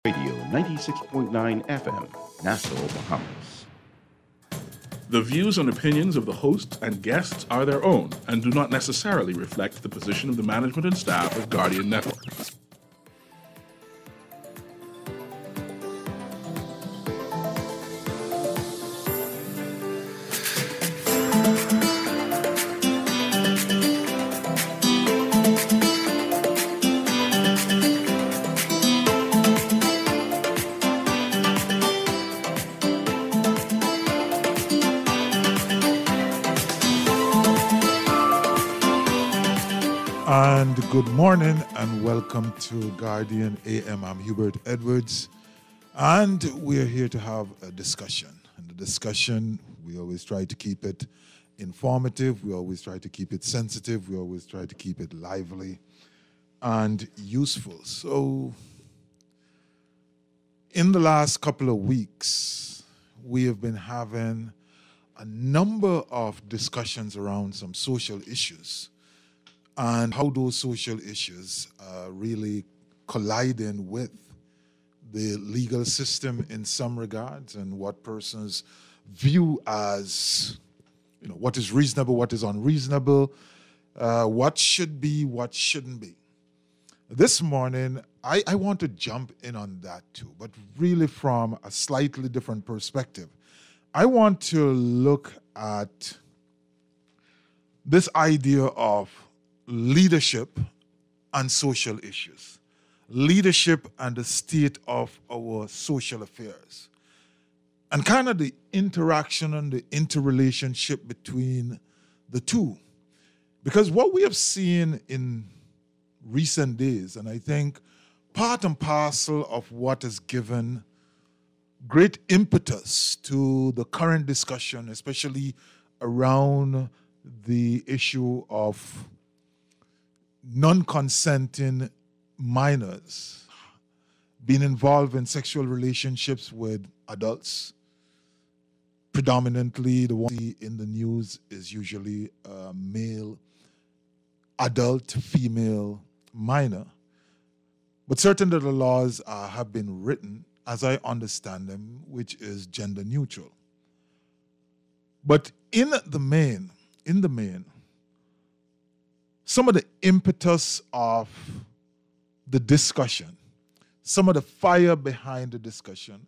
Radio 96.9 FM, Nassau, Bahamas. The views and opinions of the host and guests are their own and do not necessarily reflect the position of the management and staff of Guardian Network. And good morning and welcome to Guardian AM. I'm Hubert Edwards, and we're here to have a discussion. And the discussion, we always try to keep it informative, we always try to keep it sensitive, we always try to keep it lively and useful. So, in the last couple of weeks, we have been having a number of discussions around some social issues and how those social issues are really colliding with the legal system in some regards, and what persons view as, what is reasonable, what is unreasonable, what should be, what shouldn't be. This morning, I want to jump in on that too, but really from a slightly different perspective. I want to look at this idea of leadership and social issues, leadership and the state of our social affairs, and kind of the interaction and the interrelationship between the two. Because what we have seen in recent days, and I think part and parcel of what has given great impetus to the current discussion, especially around the issue of non-consenting minors being involved in sexual relationships with adults. Predominantly, the one we see in the news is usually a male adult, female minor. But certain of the laws have been written, as I understand them, which is gender neutral. But in the main, some of the impetus of the discussion, some of the fire behind the discussion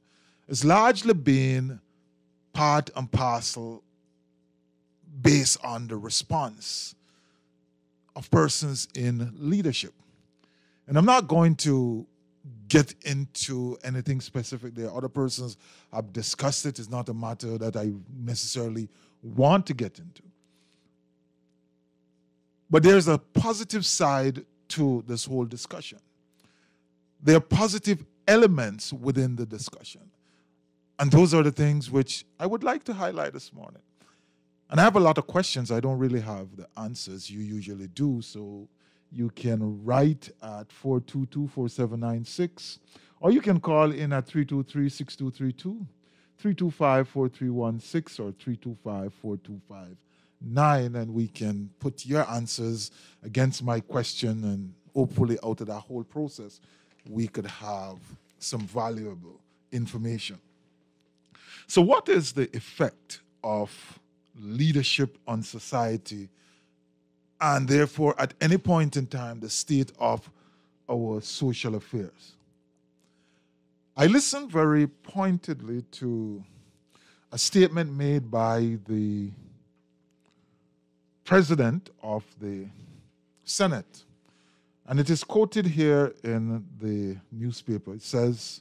is largely being part and parcel based on the response of persons in leadership. And I'm not going to get into anything specific there. Other persons have discussed it. It's not a matter that I necessarily want to get into. But there's a positive side to this whole discussion. There are positive elements within the discussion. And those are the things which I would like to highlight this morning. And I have a lot of questions. I don't really have the answers. You usually do. So you can write at 422-4796, or you can call in at 323-6232, 325-4316, or 325-4259, and we can put your answers against my question, and hopefully out of that whole process, we could have some valuable information. So what is the effect of leadership on society, and therefore at any point in time, the state of our social affairs? I listened very pointedly to a statement made by the President of the Senate, and it is quoted here in the newspaper. It says,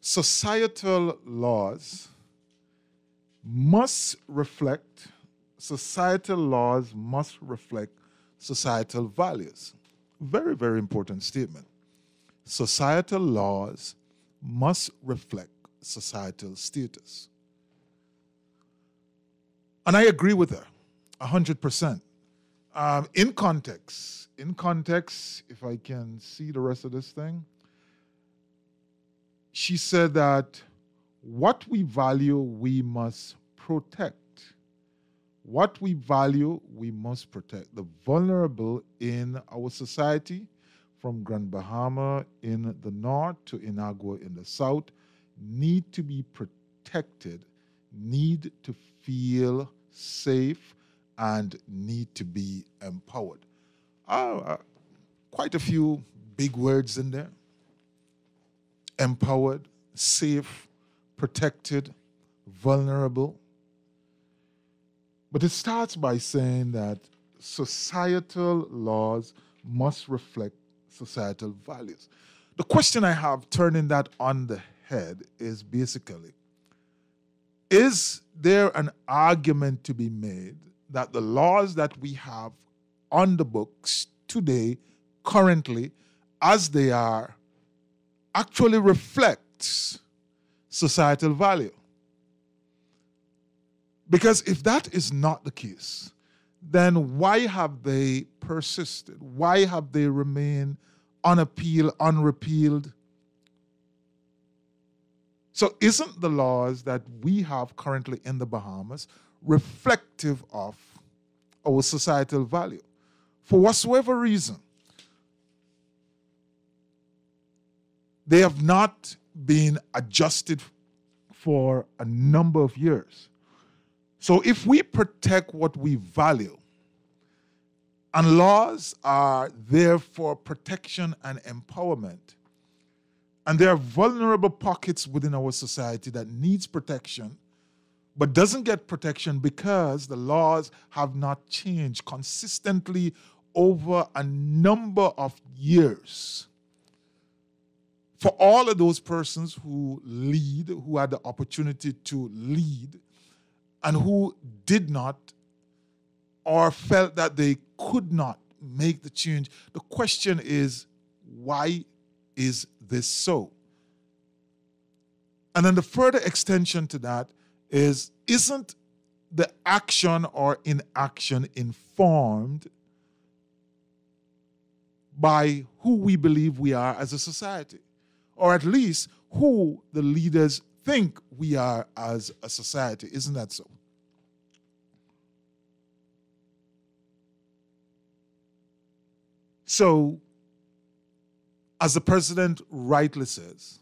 societal laws must reflect societal values. Very, very important statement. Societal laws must reflect societal status. And I agree with her 100%. In context, if I can see the rest of this thing, she said that what we value, we must protect. What we value, we must protect. The vulnerable in our society, from Grand Bahama in the north to Inagua in the south need to be protected, need to feel safe, and need to be empowered. Quite a few big words in there. Empowered, safe, protected, vulnerable. But it starts by saying that societal laws must reflect societal values. The question I have, turning that on the head, is basically, is there an argument to be made that the laws that we have on the books today, currently, as they are, actually reflects societal value? Because if that is not the case, then why have they persisted? Why have they remained unappealed, unrepealed? So isn't the laws that we have currently in the Bahamas reflective of our societal value? For whatsoever reason, they have not been adjusted for a number of years. So if we protect what we value, and laws are there for protection and empowerment, and there are vulnerable pockets within our society that needs protection, but doesn't get protection because the laws have not changed consistently over a number of years. For all of those persons who lead, who had the opportunity to lead, and who did not or felt that they could not make the change, the question is, why is this so? And then the further extension to that is, isn't the action or inaction informed by who we believe we are as a society? Or at least who the leaders think we are as a society. Isn't that so? So, as the president rightly says,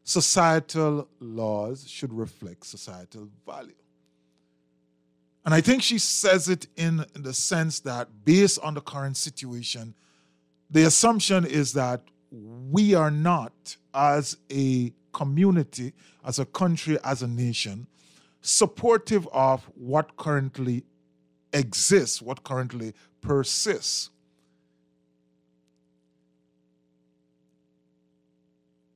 societal laws should reflect societal value. And I think she says it in the sense that based on the current situation, the assumption is that we are not, as a community, as a country, as a nation, supportive of what currently exists, what currently persists.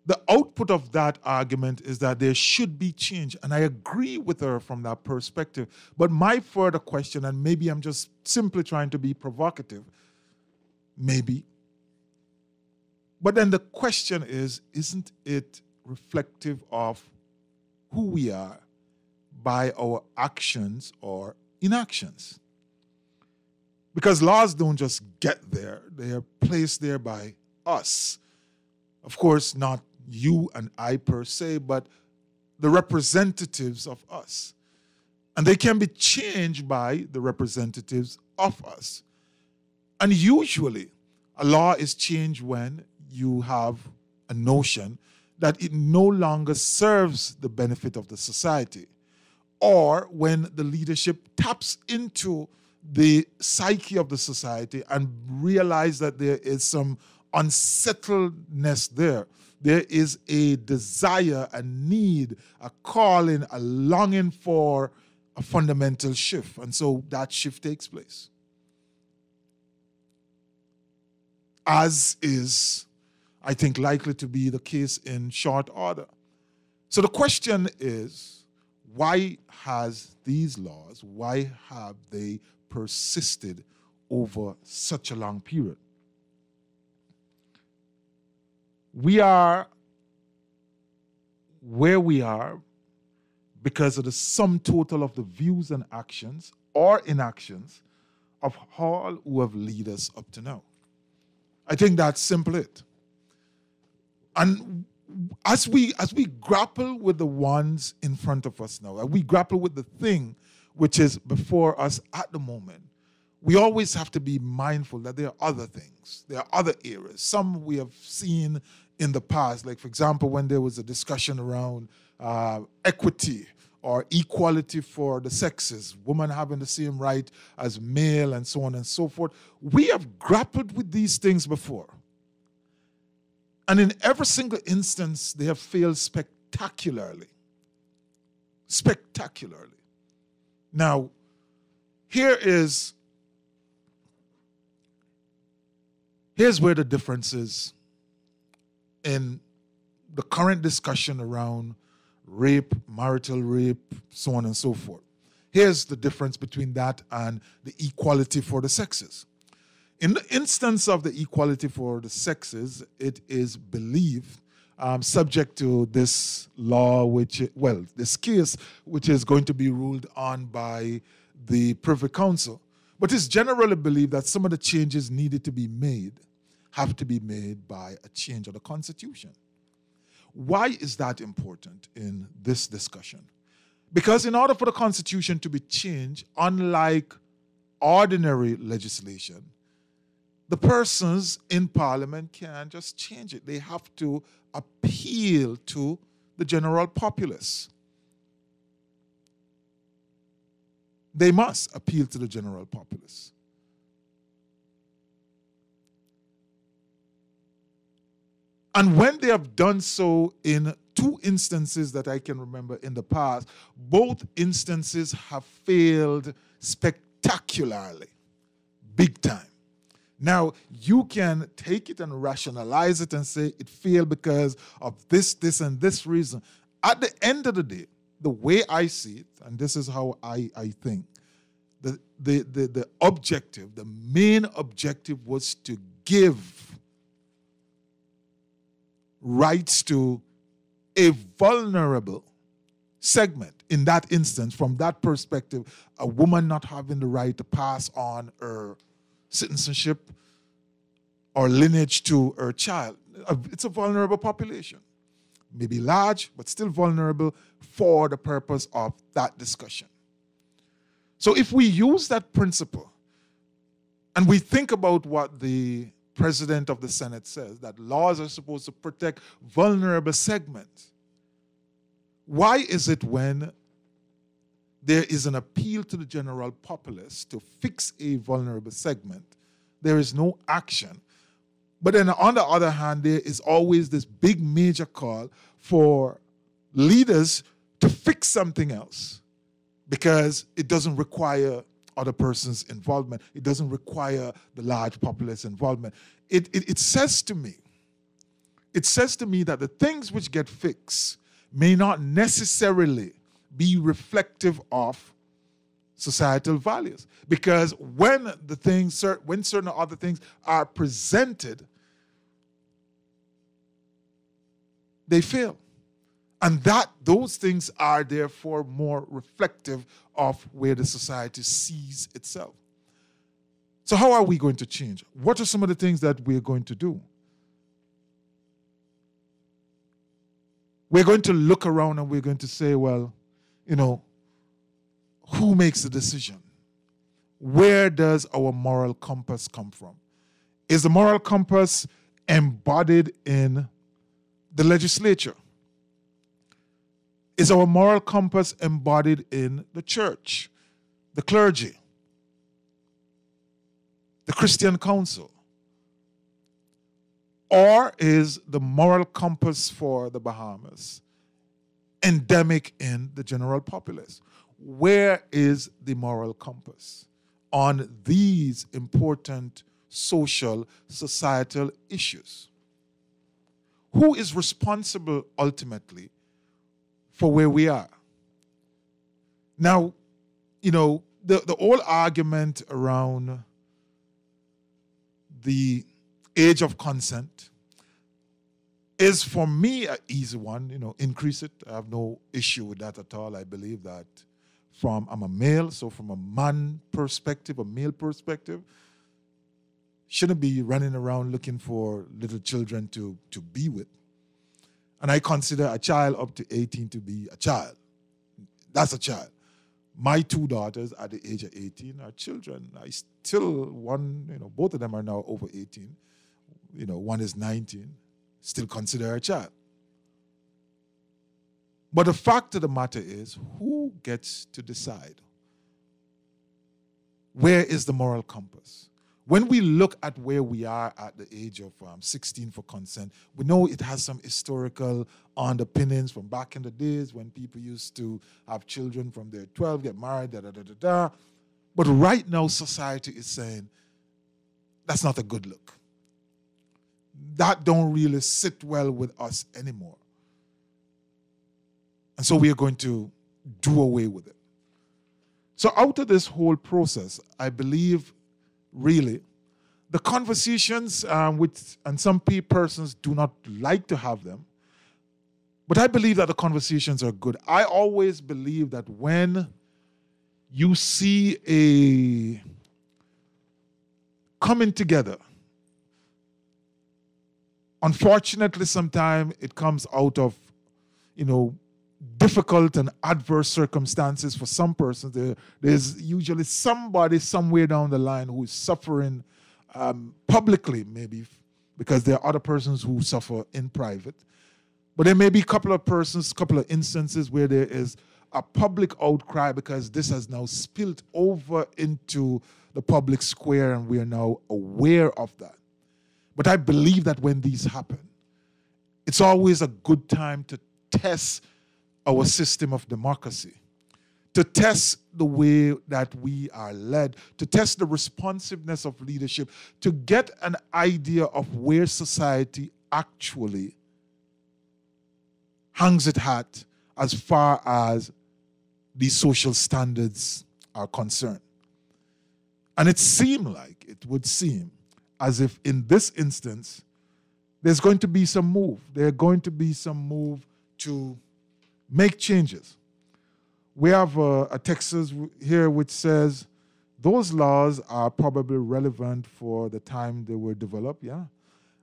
The output of that argument is that there should be change, and I agree with her from that perspective. But my further question, and maybe I'm just simply trying to be provocative, maybe, but then the question is, isn't it reflective of who we are by our actions or inactions? Because laws don't just get there, they are placed there by us. Of course, not you and I per se, but the representatives of us. And they can be changed by the representatives of us. And usually, a law is changed when you have a notion that it no longer serves the benefit of the society, or when the leadership taps into the psyche of the society and realize that there is some unsettledness there. There is a desire, a need, a calling, a longing for a fundamental shift. And so that shift takes place. As is, I think, likely to be the case in short order. So the question is, why has these laws, why have they persisted over such a long period? We are where we are because of the sum total of the views and actions or inactions of all who have led us up to now. I think that's simply it. And as we grapple with the ones in front of us now, we grapple with the thing which is before us at the moment, we always have to be mindful that there are other things. There are other areas. Some we have seen in the past, like, for example, when there was a discussion around equity or equality for the sexes, women having the same right as male and so on and so forth. We have grappled with these things before. And in every single instance, they have failed spectacularly. Spectacularly. Now, here's where the difference is in the current discussion around rape, marital rape, so on and so forth. Here's the difference between that and the equality for the sexes. In the instance of the equality for the sexes, it is believed, subject to this law, this case, which is going to be ruled on by the Privy Council. But it's generally believed that some of the changes needed to be made have to be made by a change of the Constitution. Why is that important in this discussion? Because in order for the Constitution to be changed, unlike ordinary legislation, the persons in Parliament can't just change it. They have to appeal to the general populace. They must appeal to the general populace. And when they have done so in 2 instances that I can remember in the past, both instances have failed spectacularly, big time. Now, you can take it and rationalize it and say it failed because of this, and this reason. At the end of the day, the way I see it, and this is how I think, the objective, the main objective was to give rights to a vulnerable segment. In that instance, from that perspective, a woman not having the right to pass on her citizenship or lineage to her child. It's a vulnerable population. Maybe large, but still vulnerable for the purpose of that discussion. So if we use that principle and we think about what the President of the Senate says, that laws are supposed to protect vulnerable segments, why is it when there is an appeal to the general populace to fix a vulnerable segment, there is no action? But then on the other hand, there is always this big major call for leaders to fix something else because it doesn't require other person's involvement. It doesn't require the large populace involvement. It says to me that the things which get fixed may not necessarily be reflective of societal values. Because when certain other things are presented, they fail. And those things are therefore more reflective of where the society sees itself. So how are we going to change? What are some of the things that we're going to do? We're going to look around and we're going to say, well, who makes the decision? Where does our moral compass come from? Is the moral compass embodied in the legislature? Is our moral compass embodied in the church, the clergy, the Christian council? Or is the moral compass for the Bahamas endemic in the general populace? Where is the moral compass on these important social, societal issues? Who is responsible ultimately for where we are? Now, the old argument around the age of consent is, for me, an easy one. Increase it. I have no issue with that at all. I believe that I'm a male, so from a man perspective, a male perspective, shouldn't be running around looking for little children to be with. And I consider a child up to 18 to be a child. That's a child. My two daughters at the age of 18 are children. I still, both of them are now over 18. One is 19, still consider her a child. But the fact of the matter is, who gets to decide? Where is the moral compass? When we look at where we are at the age of 16 for consent, we know it has some historical underpinnings from back in the days when people used to have children from their 12, get married, da-da-da-da-da. But right now, society is saying, that's not a good look. That don't really sit well with us anymore. And so we are going to do away with it. So out of this whole process, I believe, really, the conversations and some persons do not like to have them, but I believe that the conversations are good. I always believe that when you see a coming together, unfortunately, sometimes it comes out of, difficult and adverse circumstances for some persons. There's usually somebody somewhere down the line who is suffering publicly, maybe, because there are other persons who suffer in private. But there may be a couple of instances where there is a public outcry because this has now spilled over into the public square and we are now aware of that. But I believe that when these happen, it's always a good time to test our system of democracy, to test the way that we are led, to test the responsiveness of leadership, to get an idea of where society actually hangs its hat as far as these social standards are concerned. And it would seem as if in this instance, there's going to be some move. There's going to be some move to make changes. We have a text here which says, those laws are probably relevant for the time they were developed. Yeah.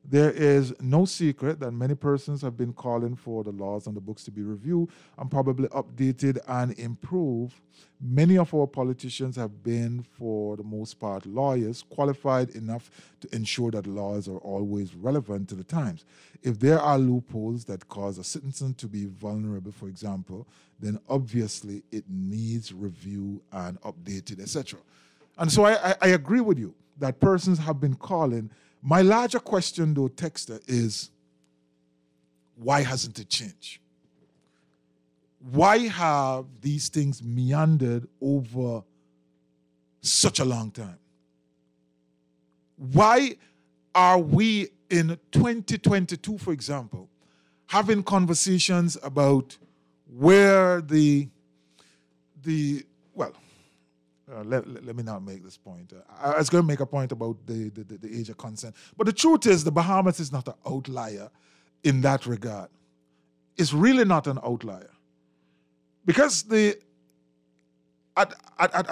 There is no secret that many persons have been calling for the laws on the books to be reviewed and probably updated and improved. Many of our politicians have been, for the most part, lawyers qualified enough to ensure that laws are always relevant to the times. If there are loopholes that cause a citizen to be vulnerable, for example, then obviously it needs review and updated, etc. And so I agree with you that persons have been calling. My larger question, though, Texter, is why hasn't it changed? Why have these things meandered over such a long time? Why are we in 2022, for example, having conversations about where let me not make this point. I was going to make a point about the age of consent. But the truth is, the Bahamas is not an outlier in that regard. It's really not an outlier. Because at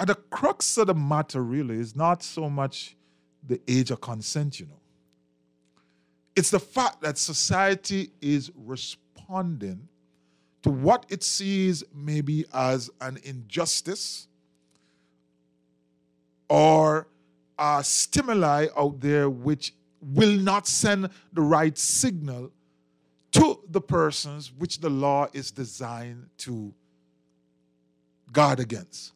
the crux of the matter really is not so much the age of consent, It's the fact that society is responding to what it sees maybe as an injustice or stimuli out there which will not send the right signal to the persons which the law is designed to guard against.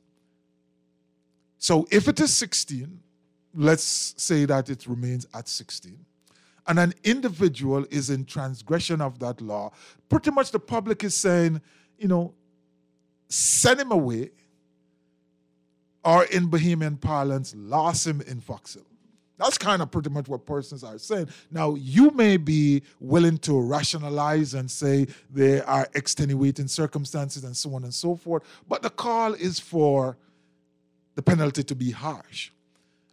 So if it is 16, let's say that it remains at 16, and an individual is in transgression of that law, pretty much the public is saying, send him away, or in Bahamian parlance, lost him in Fox Hill. That's kind of pretty much what persons are saying. Now, you may be willing to rationalize and say there are extenuating circumstances and so on and so forth, but the call is for the penalty to be harsh.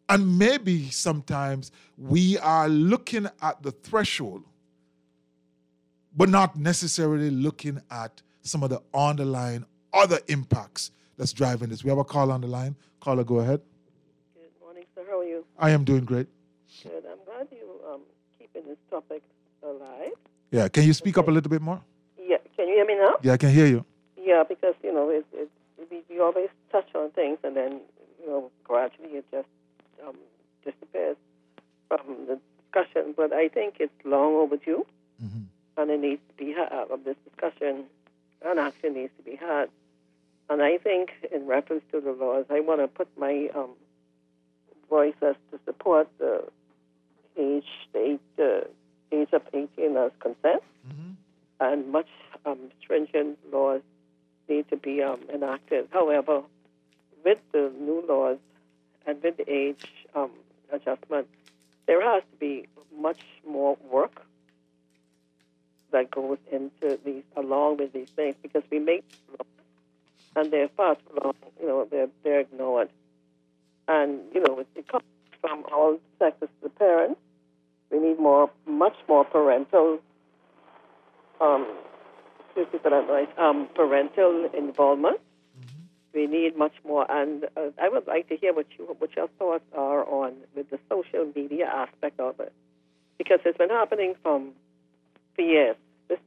And maybe sometimes we are looking at the threshold, but not necessarily looking at some of the underlying other impacts that's driving this. We have a call on the line. Caller, go ahead. Good morning, sir. How are you? I am doing great. Good. I'm glad you keeping this topic alive. Yeah. Can you speak up a little bit more? Yeah. Can you hear me now? Yeah, I can hear you. Yeah, because, we we always touch on things, and then, gradually it just disappears from the discussion. But I think it's long overdue, and it needs to be this discussion and action needs to be had. And I think, in reference to the laws, I want to put my voice as to support the age of 18 as consent, and much stringent laws need to be enacted. However, with the new laws and with the age adjustment, there has to be much more work that goes into these, along with these things, because we make laws and they're fast long, they're ignored. And, it comes from all sectors to the parents. We need much more parental, parental involvement. We need much more, and I would like to hear what your thoughts are on with the social media aspect of it, because it's been happening for years. This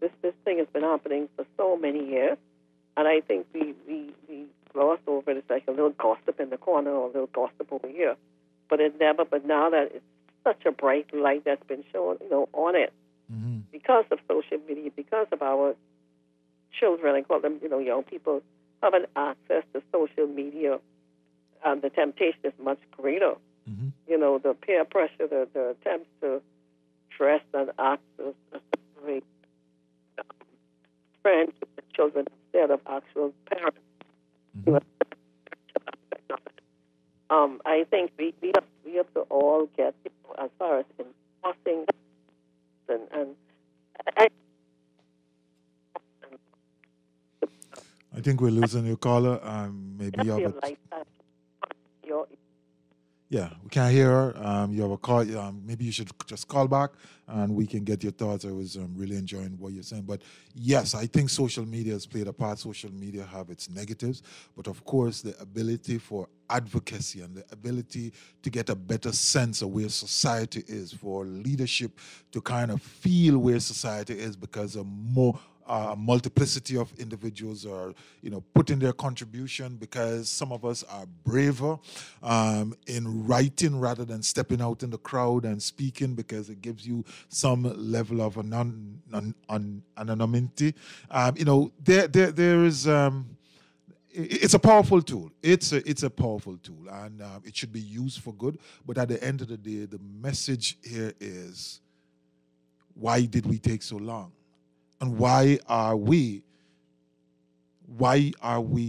thing has been happening for so many years, and I think we gloss over it. It's like a little gossip in the corner or a little gossip over here, but now that it's such a bright light that's been shown, on it, because of social media, because of our children, I call them, young people, having access to social media, and the temptation is much greater. The peer pressure, the attempts to dress and act as friends with the children instead of actual parents. I think we have to all get, as far as enforcing and I think we're losing your caller. Maybe you have Yeah, we can't hear her. You have a call. Maybe you should just call back and we can get your thoughts. I was really enjoying what you're saying. But yes, I think social media has played a part. Social media have its negatives. But of course, the ability for advocacy and the ability to get a better sense of where society is, for leadership to kind of feel where society is, because of more multiplicity of individuals are, putting their contribution, because some of us are braver in writing rather than stepping out in the crowd and speaking, because it gives you some level of anonymity. There is. It's a powerful tool. It's a powerful tool, and it should be used for good. But at the end of the day, the message here is: why did we take so long? And why are we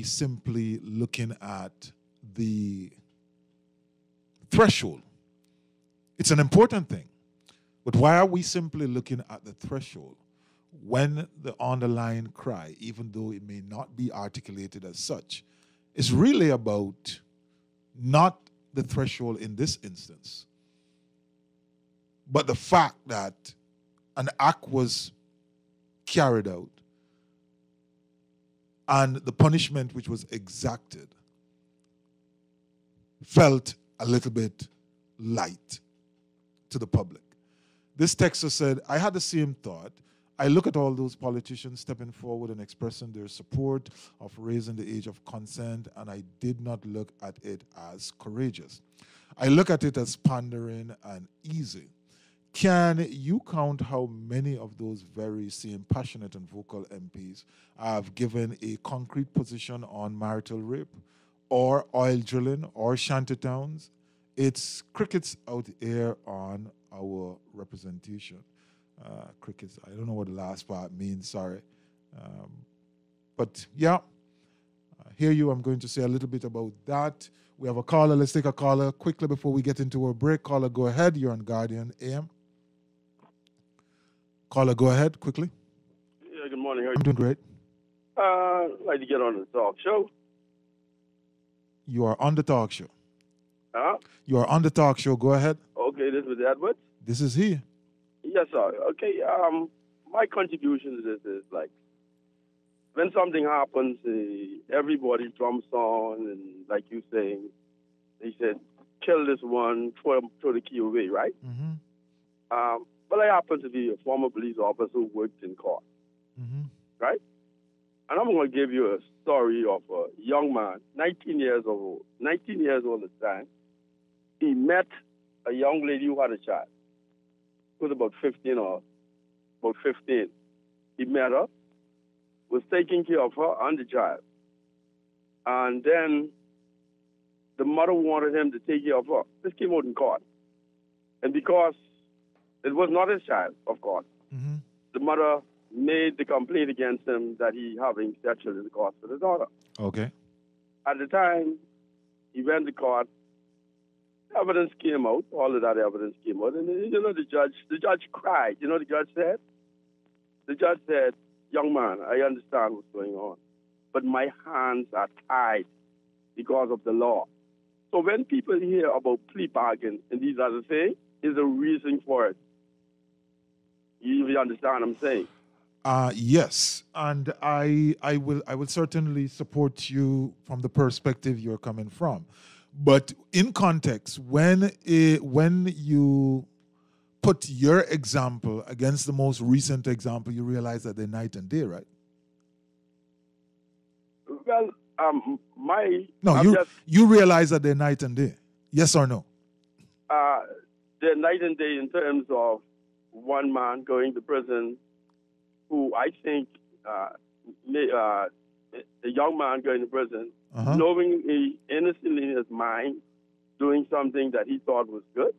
simply looking at the threshold? It's an important thing. But why are we simply looking at the threshold when the underlying cry, even though it may not be articulated as such, is really about not the threshold in this instance, but the fact that an act was carried out and the punishment which was exacted felt a little bit light to the public. This texter said, I had the same thought. I look at all those politicians stepping forward and expressing their support of raising the age of consent, and I did not look at it as courageous. I look at it as pandering and easy. Can you count how many of those very same passionate and vocal MPs have given a concrete position on marital rape or oil drilling or shantytowns? It's crickets out here on our representation. Crickets, I don't know what the last part means, sorry. But yeah, hear you. I'm going to say a little bit about that. We have a caller. Let's take a caller quickly before we get into a break. Caller, go ahead. You're on Guardian AM. Caller, go ahead quickly. Yeah, good morning. I'm doing great. I'd like to get on the talk show. You are on the talk show. Huh? You are on the talk show. Go ahead. Okay, this is Edwards. This is he. Yes, sir. Okay, my contribution to this is like, when something happens, everybody jumps on, and like you saying, they said, kill this one, throw the key away, right? Mm-hmm. But I happen to be a former police officer who worked in court, right? And I'm going to give you a story of a young man, 19 years old at the time. He met a young lady who had a child. Who was about 15. He met her, was taking care of her and the child. And then the mother wanted him to take care of her. This came out in court. And because it was not his child, of course, the mother made the complaint against him that he having sexual intercourse with his daughter. Okay. At the time, he went to court. Evidence came out. All of that evidence came out. And, the judge cried. You know what the judge said? The judge said, young man, I understand what's going on, but my hands are tied because of the law. So when people hear about plea bargain and these other things, there's a reason for it. You understand what I'm saying? Yes, and I will certainly support you from the perspective you're coming from. But in context, when you put your example against the most recent example, you realize that they're night and day, right? Well, you realize that they're night and day. Yes or no? They're night and day in terms of one man going to prison, who I think a young man going to prison, knowing he innocently in his mind doing something that he thought was good.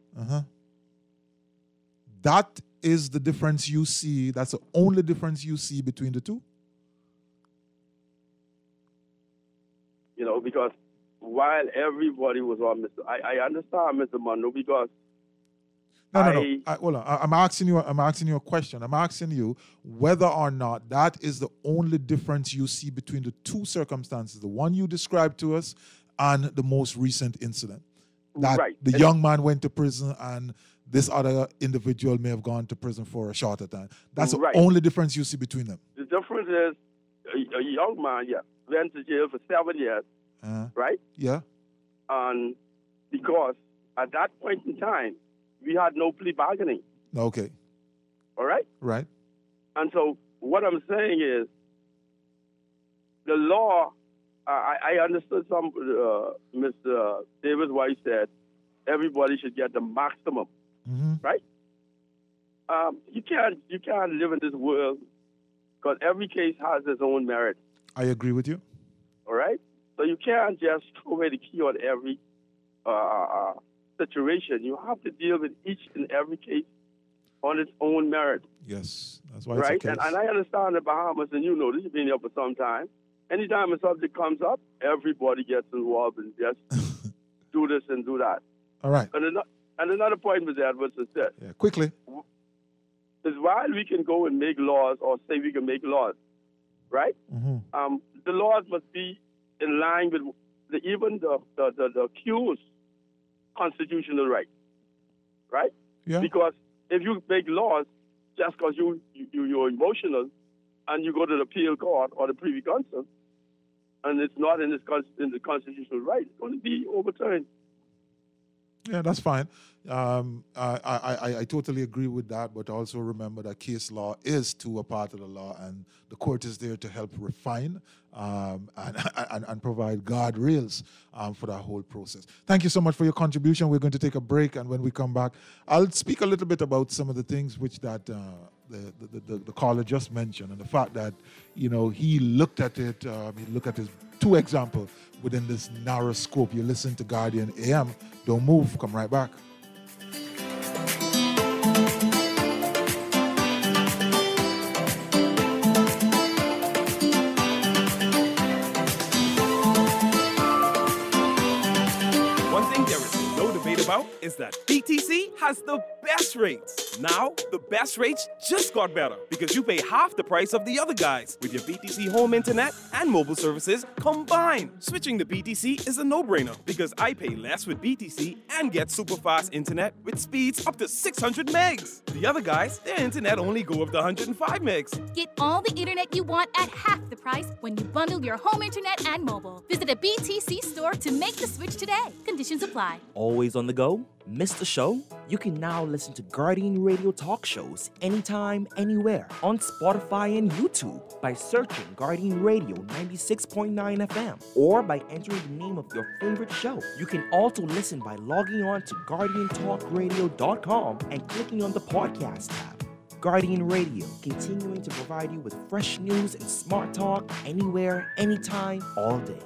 That is the difference you see. That's the only difference you see between the two? Because while everybody was on Mr. I understand Mr. Monroe because hold on. I'm asking you a question. I'm asking you whether or not that is the only difference you see between the two circumstances, the one you described to us and the most recent incident. That the young man went to prison and this other individual may have gone to prison for a shorter time. That's the only difference you see between them. The difference is a young man, went to jail for 7 years, right? Yeah. And because at that point in time, we had no plea bargaining. Okay. All right? Right. And so what I'm saying is the law, I understood Mr. Davis White said everybody should get the maximum, right? You can't live in this world because every case has its own merit. I agree with you. All right? So you can't just throw away the key on every situation. You have to deal with each and every case on its own merit. Yes, that's why right? It's a case. And I understand the Bahamas, and this, you've been here for some time. Anytime a subject comes up, everybody gets involved and just do this and do that. All right. And another point, Mr. Edwards, is this. Yeah, quickly. Is while we can go and make laws or say we can make laws, right? The laws must be in line with even the accused constitutional right, right? Yeah. Because if you make laws just because you're emotional and you go to the appeal court or the Privy Council and it's not in the constitutional right, it's going to be overturned. Yeah, that's fine. I totally agree with that, but also remember that case law is too a part of the law, and the court is there to help refine and provide guardrails for that whole process. Thank you so much for your contribution. We're going to take a break, and when we come back, I'll speak a little bit about some of the things which that the caller just mentioned, and the fact that he looked at it. He looked at his two examples within this narrow scope. You listen to Guardian AM. Don't move. Come right back. One thing there is no debate about is that BTC has the best rates. Now, the best rates just got better because you pay half the price of the other guys with your BTC home internet and mobile services combined. Switching to BTC is a no-brainer because I pay less with BTC and get super fast internet with speeds up to 600 megs. The other guys, their internet only go up to 105 megs. Get all the internet you want at half the price when you bundle your home internet and mobile. Visit a BTC store to make the switch today. Conditions apply. Always on the go? Missed the show? You can now listen to Guardian Radio talk shows anytime, anywhere on Spotify and YouTube by searching Guardian Radio 96.9 FM or by entering the name of your favorite show. You can also listen by logging on to GuardianTalkRadio.com and clicking on the podcast tab. Guardian Radio, continuing to provide you with fresh news and smart talk anywhere, anytime, all day.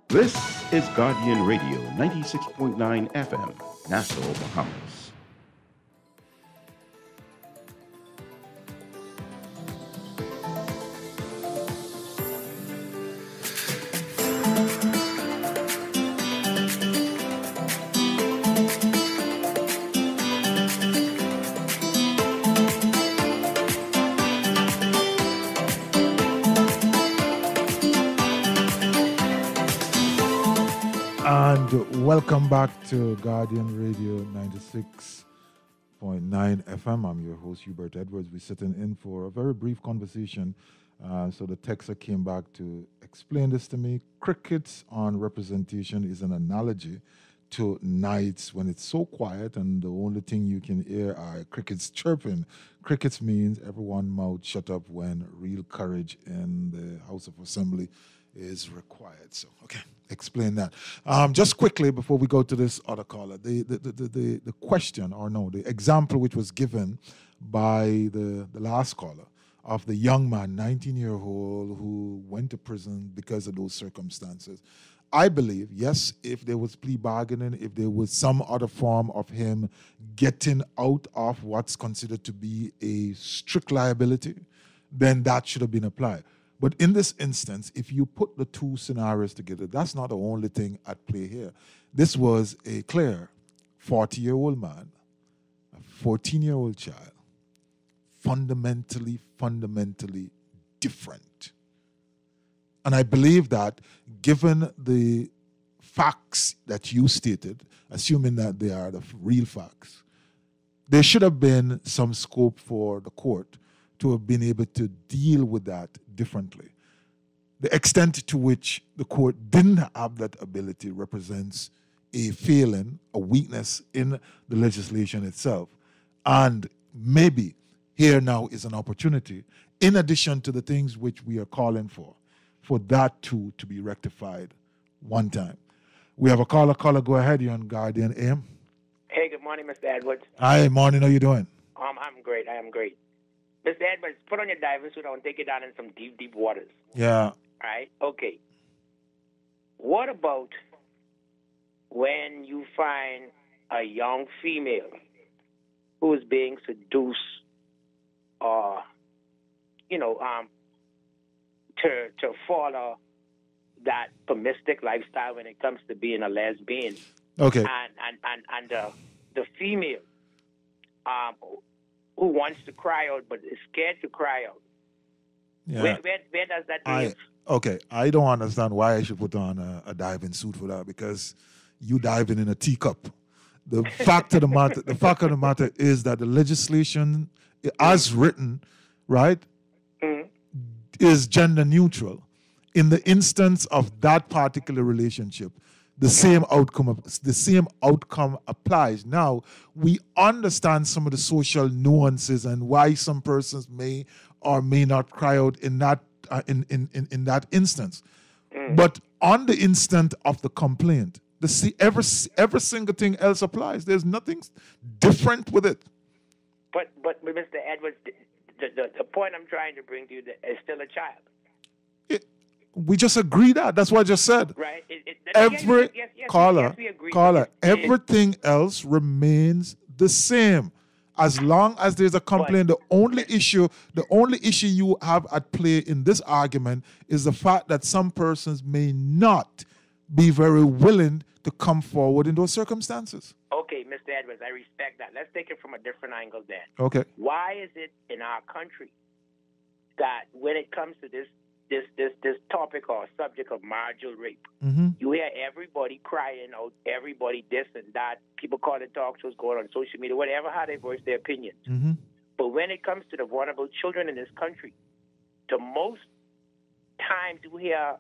This is Guardian Radio 96.9 FM, Nassau, Bahamas. Welcome back to Guardian Radio 96.9 FM. I'm your host, Hubert Edwards. We're sitting in for a very brief conversation. So the texter came back to explain this to me. Crickets on representation is an analogy to nights when it's so quiet and the only thing you can hear are crickets chirping. Crickets means everyone mouth shut up when real courage in the House of Assembly is required. So, okay, explain that. Just quickly before we go to this other caller, the question, or no, the example which was given by the last caller of the young man, 19-year-old, who went to prison because of those circumstances. I believe, yes, if there was plea bargaining, if there was some other form of him getting out of what's considered to be a strict liability, then that should have been applied. But in this instance, if you put the two scenarios together, that's not the only thing at play here. This was a clear 40-year-old man, a 14-year-old child, fundamentally different. And I believe that given the facts that you stated, assuming that they are the real facts, there should have been some scope for the court to have been able to deal with that differently. The extent to which the court didn't have that ability represents a failing, a weakness in the legislation itself. And maybe here now is an opportunity, in addition to the things which we are calling for that too to be rectified one time. We have a caller. Caller, go ahead. You're on Guardian AM. Hey, good morning, Mr. Edwards. Hi, morning. How you doing? I'm great. I am great. Mr. Edwards, put on your diving suit and take it down in some deep, deep waters. Yeah. All right? Okay. What about when you find a young female who is being seduced or, to follow that promiscuous lifestyle when it comes to being a lesbian? Okay. And the female who wants to cry out but is scared to cry out. Yeah. Where does that leave? Okay, I don't understand why I should put on a diving suit for that, because you diving in a teacup. The fact of the matter is that the legislation, as written, right, is gender neutral. In the instance of that particular relationship, the same outcome applies. Now, we understand some of the social nuances and why some persons may or may not cry out in that in that instance. But on the instant of the complaint, every single thing else applies. There's nothing different with it. But Mr. Edwards, the point I'm trying to bring to you is still a child. We just agree that. That's what I just said. Right. Caller, everything else remains the same. As long as there's a complaint, the only issue you have at play in this argument is the fact that some persons may not be very willing to come forward in those circumstances. Okay, Mr. Edwards, I respect that. Let's take it from a different angle then. Okay. Why is it in our country that when it comes to this topic or subject of marital rape, you hear everybody crying out, everybody this and that, people calling talk shows, going on social media, whatever, how they voice their opinions. But when it comes to the vulnerable children in this country, the most times you hear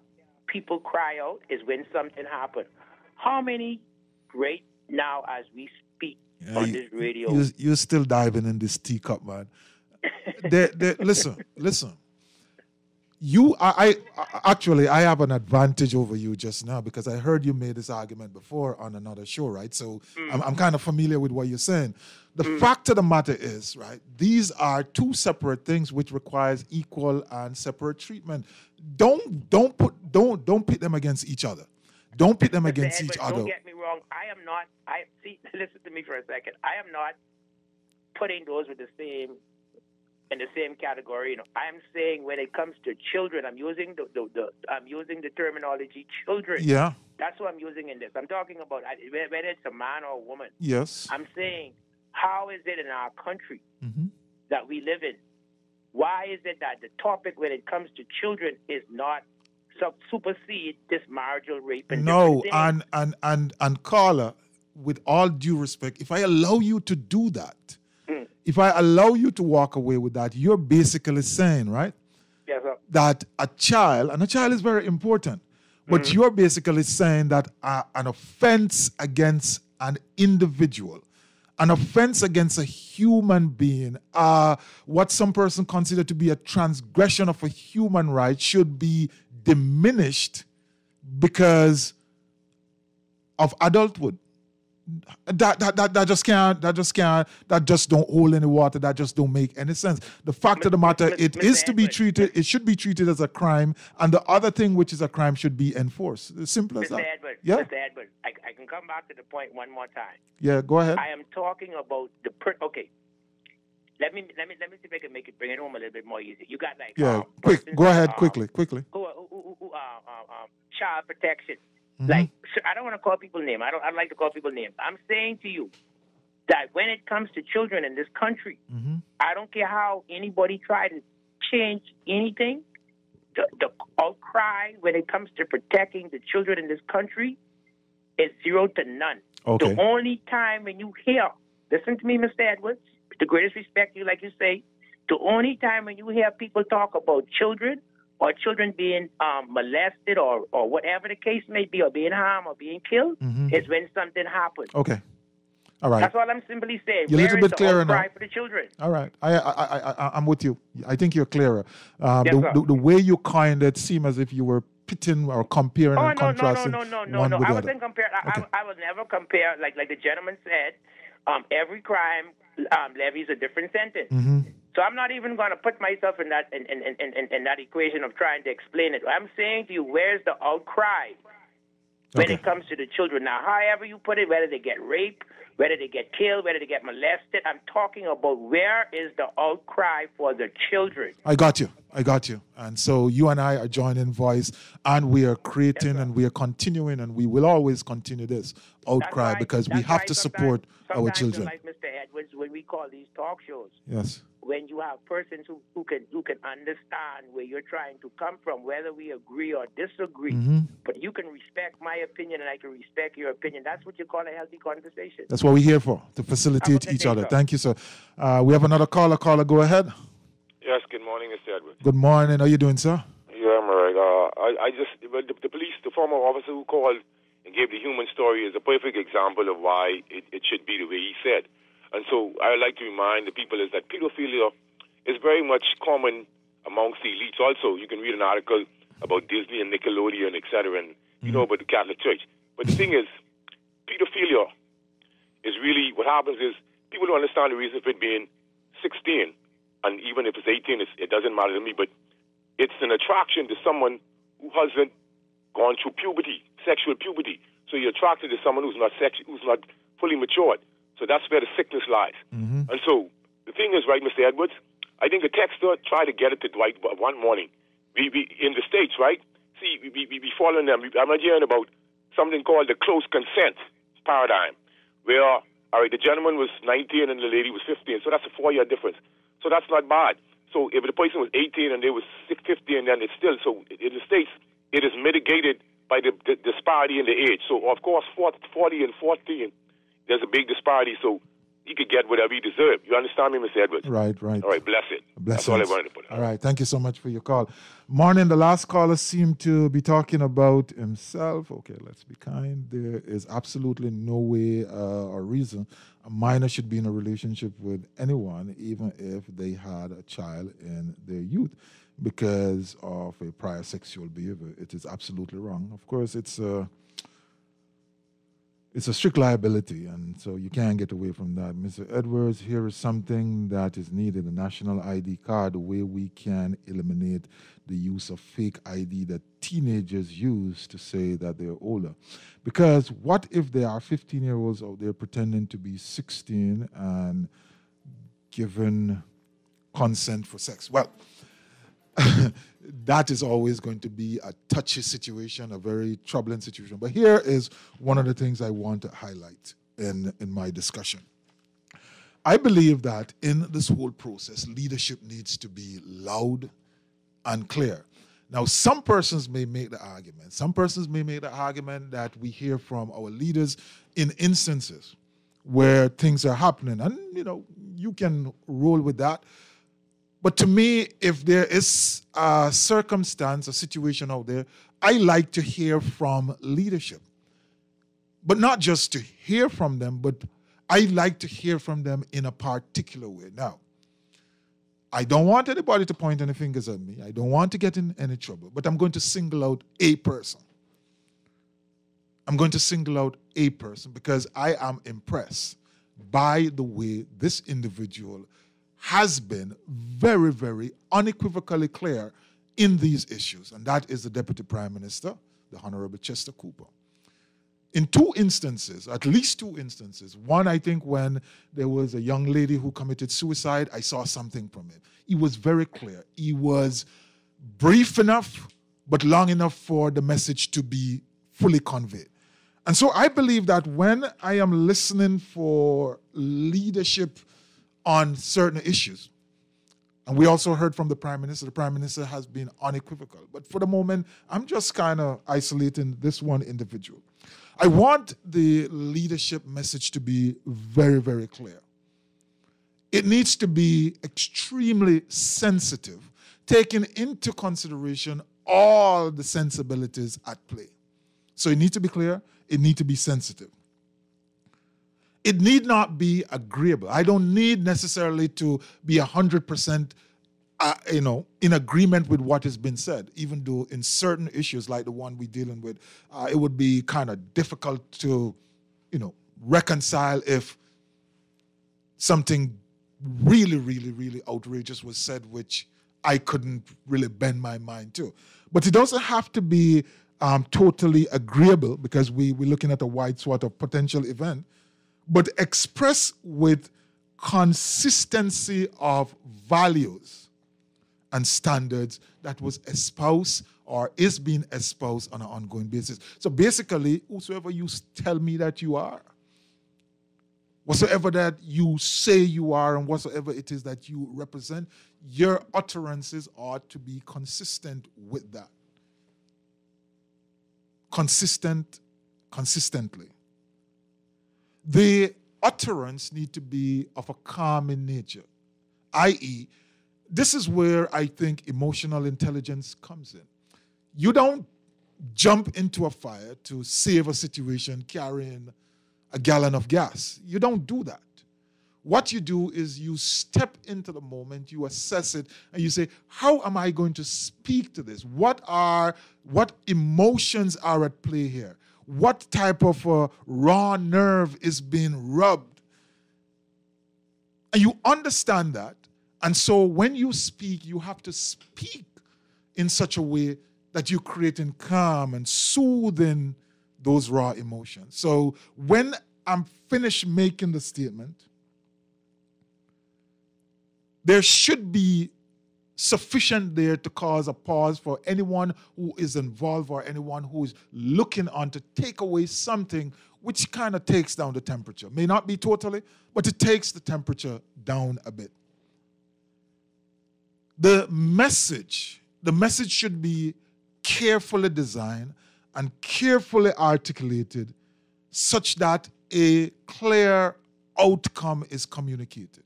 people cry out is when something happened. How many great now as we speak on this radio. You're still diving in this teacup, man. Listen. I have an advantage over you just now because I heard you made this argument before on another show, right? So I'm kind of familiar with what you're saying. The fact of the matter is, right, these are two separate things which requires equal and separate treatment. Don't pit them against each other. Don't pit them against each other. Don't get me wrong. Listen to me for a second. I am not putting those with in the same category. You know, I'm saying when it comes to children, I'm using the terminology children. Yeah. That's what I'm using in this. I'm talking about whether it's a man or a woman. Yes. I'm saying, how is it in our country that we live in? Why is it that the topic when it comes to children is not supersede this marital rape? And Carla, with all due respect, if I allow you to do that, if I allow you to walk away with that, you're basically saying, right? Yes, sir. That a child, and a child is very important, but you're basically saying that an offense against an individual, an offense against a human being, what some person consider to be a transgression of a human right should be diminished because of adulthood. That just don't hold any water. That just don't make any sense. The fact of the matter, it should be treated as a crime, and the other thing which is a crime should be enforced. It's simple as that. Mr. Edward, I can come back to the point one more time. Yeah, go ahead. I am talking about okay. Let me see if I can bring it home a little bit more easy. You got quick. Go ahead, quickly. Child protection. Like, I don't want to call people names. I like to call people names. I'm saying to you that when it comes to children in this country, I don't care how anybody try to change anything. The outcry when it comes to protecting the children in this country is 0 to none. Okay. The only time when you hear, listen to me, Mr. Edwards, with the greatest respect to you, like you say, the only time when you hear people talk about children or children being molested or whatever the case may be, or being harmed or being killed, is when something happens. Okay. All right. That's all I'm simply saying. You're a little bit clearer now. For the children? All right. I'm with you. I think you're clearer. Yes, the way you coined it seemed as if you were pitting or comparing and contrasting one with the other. I wasn't comparing. I would never compare. Like the gentleman said, every crime levies a different sentence. So I'm not even going to put myself in that in that equation of trying to explain it. I'm saying to you, where's the outcry when it comes to the children? Now, however you put it, whether they get raped, whether they get killed, whether they get molested, I'm talking about where is the outcry for the children. I got you. And so you and I are joining voice, and we are creating, and we are continuing, and we will always continue this outcry because we have to support our children. Like Mr. Edwards, when we call these talk shows, yes, when you have persons who can understand where you're trying to come from, whether we agree or disagree, but you can respect my opinion and I can respect your opinion. That's what you call a healthy conversation. That's what we're here for, to facilitate each other. Thank you, sir. We have another caller. Caller, go ahead. Yes, good morning, Mr. Edwards. Good morning. How you doing, sir? Yeah, I'm all right. The police, the former officer who called and gave the human story is a perfect example of why it should be the way he said. And so I would like to remind the people is that pedophilia is very much common amongst the elites also. You can read an article about Disney and Nickelodeon, etc., and you know about the Catholic Church. But the thing is, pedophilia is really, what happens is, people don't understand the reason for it being 16. And even if it's 18, it doesn't matter to me. But it's an attraction to someone who hasn't gone through puberty, sexual puberty. So you're attracted to someone who's not fully matured. So that's where the sickness lies. And so the thing is, right, Mr. Edwards, I think the texter tried to get it to Dwight one morning. We in the States, right? See, we following them. I'm hearing about something called the close consent paradigm, where, all right, the gentleman was 19 and the lady was 15. So that's a 4-year difference. So that's not bad. So if the person was 18 and they was 50, and then it's still, so in the States, it is mitigated by the disparity in the age. So, of course, 40 and 14, there's a big disparity. So he could get whatever he deserved. You understand me, Mr. Edwards? Right. All right, bless it. Bless That's all I wanted to put out. All right, thank you so much for your call. Morning, the last caller seemed to be talking about himself. Okay, let's be kind. There is absolutely no way or reason a minor should be in a relationship with anyone, even if they had a child in their youth, because of a prior sexual behavior. It is absolutely wrong. Of course, it's a strict liability, and so you can't get away from that. Mr. Edwards, here is something that is needed, a national ID card, where we can eliminate the use of fake ID that teenagers use to say that they're older. Because what if there are 15-year-olds out there pretending to be 16 and given consent for sex? Well, that is always going to be a touchy situation, a very troubling situation. But here is one of the things I want to highlight in my discussion. I believe that in this whole process, leadership needs to be loud and clear. Now, some persons may make the argument. Some persons may make the argument that we hear from our leaders in instances where things are happening. And, you can roll with that. But to me, if there is a circumstance, a situation out there, I like to hear from leadership. But not just to hear from them, but I like to hear from them in a particular way. Now, I don't want anybody to point any fingers at me. I don't want to get in any trouble. But I'm going to single out a person. I'm going to single out a person because I am impressed by the way this individual has been very, very unequivocally clear in these issues, and that is the Deputy Prime Minister, the Honorable Chester Cooper. In two instances, at least two instances, one I think when there was a young lady who committed suicide, I saw something from him. He was very clear. He was brief enough, but long enough for the message to be fully conveyed. And so I believe that when I am listening for leadership on certain issues, and we also heard from the Prime Minister has been unequivocal. But for the moment, I'm just kind of isolating this one individual. I want the leadership message to be very, very clear. It needs to be extremely sensitive, taking into consideration all the sensibilities at play. So it needs to be clear, it needs to be sensitive. It need not be agreeable. I don't need necessarily to be 100% in agreement with what has been said, even though in certain issues like the one we're dealing with, it would be kind of difficult to, reconcile if something really, really, really outrageous was said, which I couldn't really bend my mind to. But it doesn't have to be totally agreeable because we're looking at a wide swath of potential event, but express with consistency of values and standards that was espoused or is being espoused on an ongoing basis. So basically, whosoever you tell me that you are, whatsoever that you say you are and whatsoever it is that you represent, your utterances ought to be consistent with that. Consistently. The utterance need to be of a calm in nature, i.e., this is where I think emotional intelligence comes in. You don't jump into a fire to save a situation carrying a gallon of gas. You don't do that. What you do is you step into the moment, you assess it, and you say, how am I going to speak to this? What emotions are at play here? What type of raw nerve is being rubbed? And you understand that. And so when you speak, you have to speak in such a way that you're creating calm and soothing those raw emotions. So when I'm finished making the statement, there should be sufficient there to cause a pause for anyone who is involved or anyone who is looking on to take away something which kind of takes down the temperature. May not be totally, but it takes the temperature down a bit. The message should be carefully designed and carefully articulated such that a clear outcome is communicated.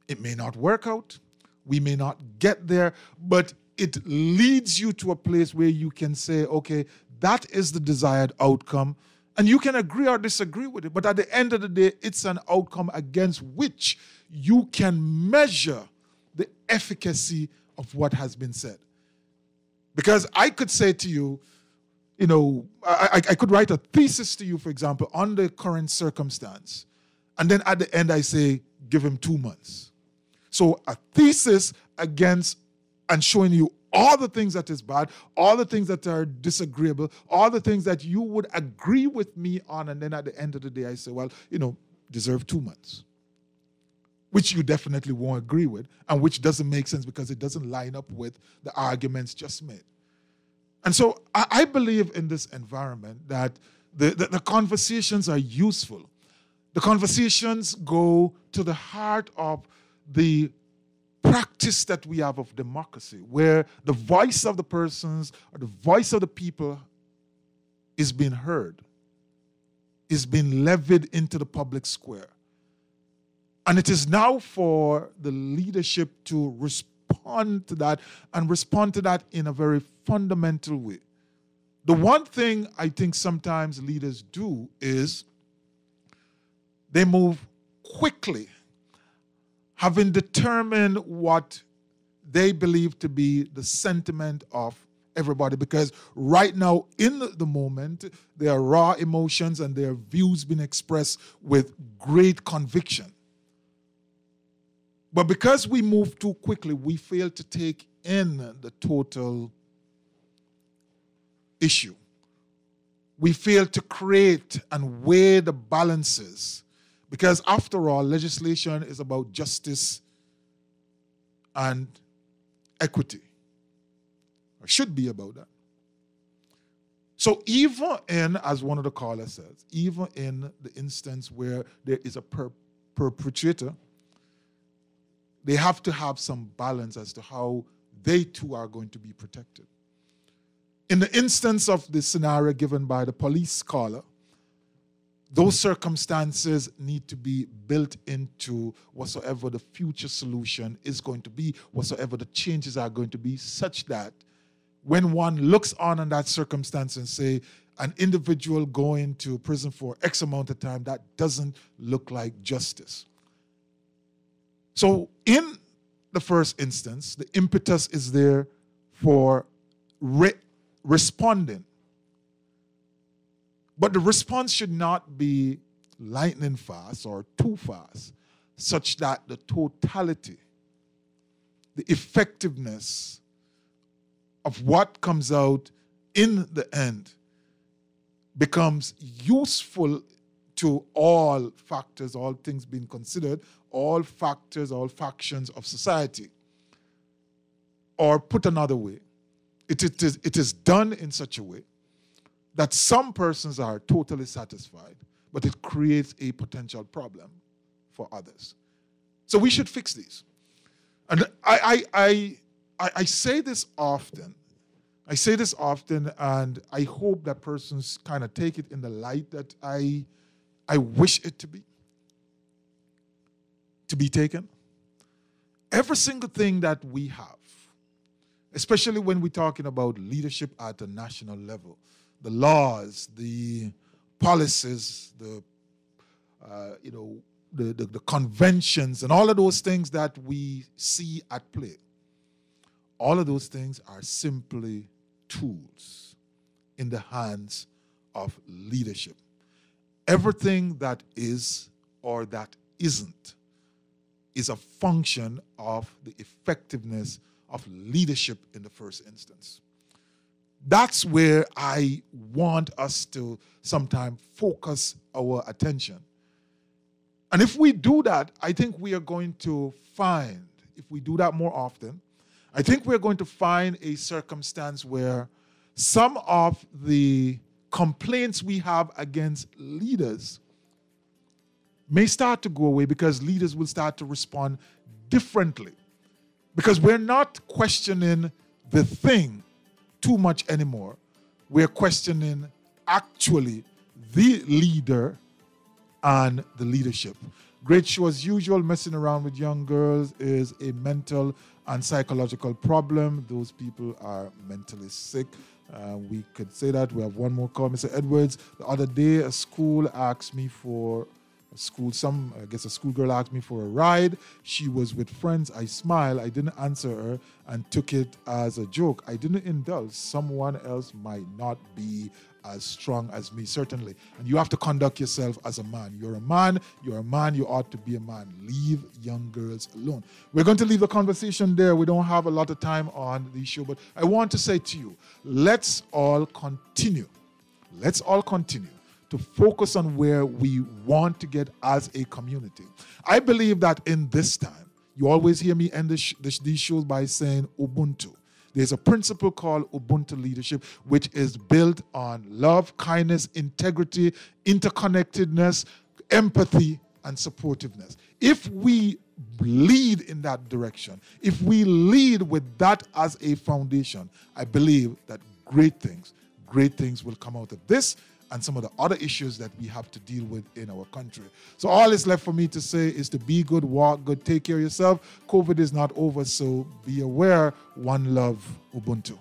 It may not work out. We may not get there, but it leads you to a place where you can say, okay, that is the desired outcome. And you can agree or disagree with it. But at the end of the day, it's an outcome against which you can measure the efficacy of what has been said. Because I could say to you, I could write a thesis to you, for example, on the current circumstance. And then at the end, I say, give him 2 months. So a thesis against and showing you all the things that is bad, all the things that are disagreeable, all the things that you would agree with me on. And then at the end of the day, I say, well, deserve 2 months, which you definitely won't agree with and which doesn't make sense because it doesn't line up with the arguments just made. And so I believe in this environment that the conversations are useful. The conversations go to the heart of the practice that we have of democracy, where the voice of the persons or the voice of the people is being heard, is being levied into the public square. And it is now for the leadership to respond to that and respond to that in a very fundamental way. The one thing I think sometimes leaders do is they move quickly, having determined what they believe to be the sentiment of everybody. Because right now, in the moment, there are raw emotions and their views being expressed with great conviction. But because we move too quickly, we fail to take in the total issue. We fail to create and weigh the balances. Because after all, legislation is about justice and equity. Or should be about that. So even in, as one of the callers says, even in the instance where there is a perpetrator, they have to have some balance as to how they too are going to be protected. In the instance of the scenario given by the police caller, those circumstances need to be built into whatsoever the future solution is going to be, whatsoever the changes are going to be, such that when one looks on that circumstance and say an individual going to prison for X amount of time, that doesn't look like justice. So in the first instance, the impetus is there for responding. But the response should not be lightning fast or too fast, such that the totality, the effectiveness of what comes out in the end becomes useful to all factors, all things being considered, all factors, all factions of society. Or put another way, it is done in such a way that some persons are totally satisfied, but it creates a potential problem for others. So we should fix these. And I say this often. I say this often, and I hope that persons kind of take it in the light that I wish it to be taken. Every single thing that we have, especially when we're talking about leadership at a national level, the laws, the policies, the conventions, and all of those things that we see at play, all of those things are simply tools in the hands of leadership. Everything that is or that isn't is a function of the effectiveness of leadership in the first instance. That's where I want us to sometimes focus our attention. And if we do that, I think we are going to find, if we do that more often, I think we're going to find a circumstance where some of the complaints we have against leaders may start to go away because leaders will start to respond differently. Because we're not questioning the thing too much anymore. We're questioning actually the leader and the leadership. Great show as usual. Messing around with young girls is a mental and psychological problem. Those people are mentally sick. We could say that. We have one more call. Mr. Edwards, the other day a school asked me for a schoolgirl asked me for a ride. She was with friends. I smiled. I didn't answer her and took it as a joke. I didn't indulge. Someone else might not be as strong as me, certainly. And you have to conduct yourself as a man. You're a man, you ought to be a man. Leave young girls alone. We're going to leave the conversation there. We don't have a lot of time on the show, but I want to say to you, let's all continue to focus on where we want to get as a community. I believe that in this time, you always hear me end these shows by saying Ubuntu. There's a principle called Ubuntu leadership, which is built on love, kindness, integrity, interconnectedness, empathy, and supportiveness. If we lead in that direction, if we lead with that as a foundation, I believe that great things will come out of this and some of the other issues that we have to deal with in our country. So all that's left for me to say is to be good, walk good, take care of yourself. COVID is not over, so be aware. One love, Ubuntu.